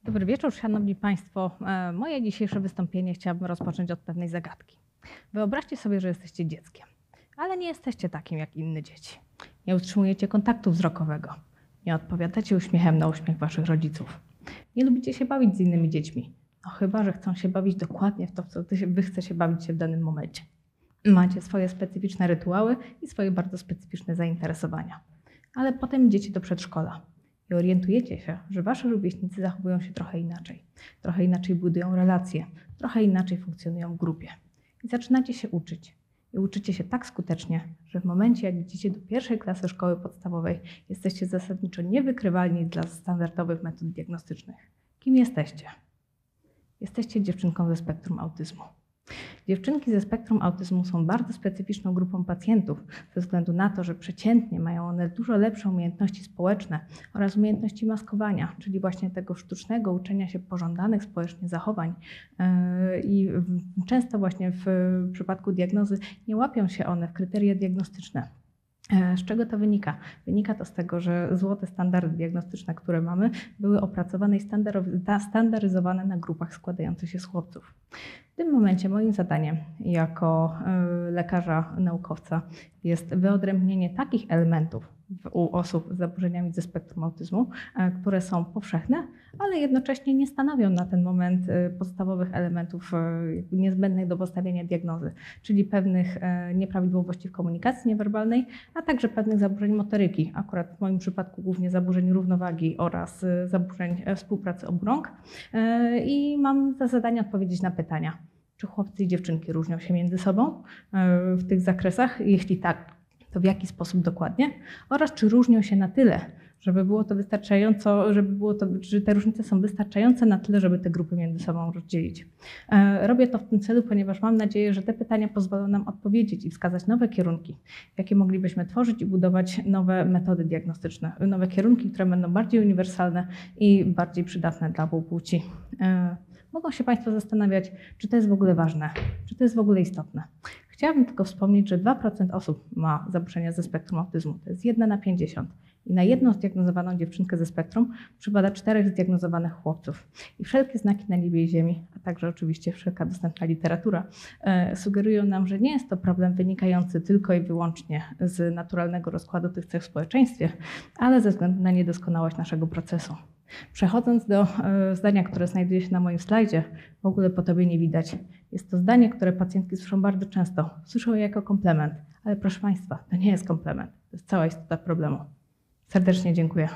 Dobry wieczór, szanowni państwo. Moje dzisiejsze wystąpienie chciałabym rozpocząć od pewnej zagadki. Wyobraźcie sobie, że jesteście dzieckiem, ale nie jesteście takim jak inne dzieci. Nie utrzymujecie kontaktu wzrokowego. Nie odpowiadacie uśmiechem na uśmiech waszych rodziców. Nie lubicie się bawić z innymi dziećmi. No chyba, że chcą się bawić dokładnie w to, w co wy chcecie bawić się w danym momencie. Macie swoje specyficzne rytuały i swoje bardzo specyficzne zainteresowania. Ale potem idziecie do przedszkola. I orientujecie się, że wasi rówieśnicy zachowują się trochę inaczej budują relacje, trochę inaczej funkcjonują w grupie. I zaczynacie się uczyć. I uczycie się tak skutecznie, że w momencie, jak idziecie do pierwszej klasy szkoły podstawowej, jesteście zasadniczo niewykrywalni dla standardowych metod diagnostycznych. Kim jesteście? Jesteście dziewczynką ze spektrum autyzmu. Dziewczynki ze spektrum autyzmu są bardzo specyficzną grupą pacjentów ze względu na to, że przeciętnie mają one dużo lepsze umiejętności społeczne oraz umiejętności maskowania, czyli właśnie tego sztucznego uczenia się pożądanych społecznie zachowań. I często właśnie w przypadku diagnozy nie łapią się one w kryteria diagnostyczne. Z czego to wynika? Wynika to z tego, że złote standardy diagnostyczne, które mamy, były opracowane i standaryzowane na grupach składających się z chłopców. W tym momencie moim zadaniem jako lekarza naukowca jest wyodrębnienie takich elementów u osób z zaburzeniami ze spektrum autyzmu, które są powszechne, ale jednocześnie nie stanowią na ten moment podstawowych elementów niezbędnych do postawienia diagnozy, czyli pewnych nieprawidłowości w komunikacji niewerbalnej, a także pewnych zaburzeń motoryki, akurat w moim przypadku głównie zaburzeń równowagi oraz zaburzeń współpracy obu rąk. I mam za zadanie odpowiedzieć na pytania, czy chłopcy i dziewczynki różnią się między sobą w tych zakresach? Jeśli tak, to w jaki sposób dokładnie? Oraz czy różnią się na tyle, żeby było to wystarczająco, że te różnice są wystarczające na tyle, żeby te grupy między sobą rozdzielić. Robię to w tym celu, ponieważ mam nadzieję, że te pytania pozwolą nam odpowiedzieć i wskazać nowe kierunki, jakie moglibyśmy tworzyć i budować nowe metody diagnostyczne, nowe kierunki, które będą bardziej uniwersalne i bardziej przydatne dla obu płci. Mogą się państwo zastanawiać, czy to jest w ogóle ważne, czy to jest w ogóle istotne. Chciałabym tylko wspomnieć, że 2% osób ma zaburzenia ze spektrum autyzmu, to jest 1 na 50. I na jedną zdiagnozowaną dziewczynkę ze spektrum przypada 4 zdiagnozowanych chłopców. I wszelkie znaki na niebie i ziemi, a także oczywiście wszelka dostępna literatura sugerują nam, że nie jest to problem wynikający tylko i wyłącznie z naturalnego rozkładu tych cech w społeczeństwie, ale ze względu na niedoskonałość naszego procesu. Przechodząc do zdania, które znajduje się na moim slajdzie, w ogóle po tobie nie widać. Jest to zdanie, które pacjentki słyszą bardzo często. Słyszą je jako komplement, ale proszę państwa, to nie jest komplement. To jest cała istota problemu. Serdecznie dziękuję.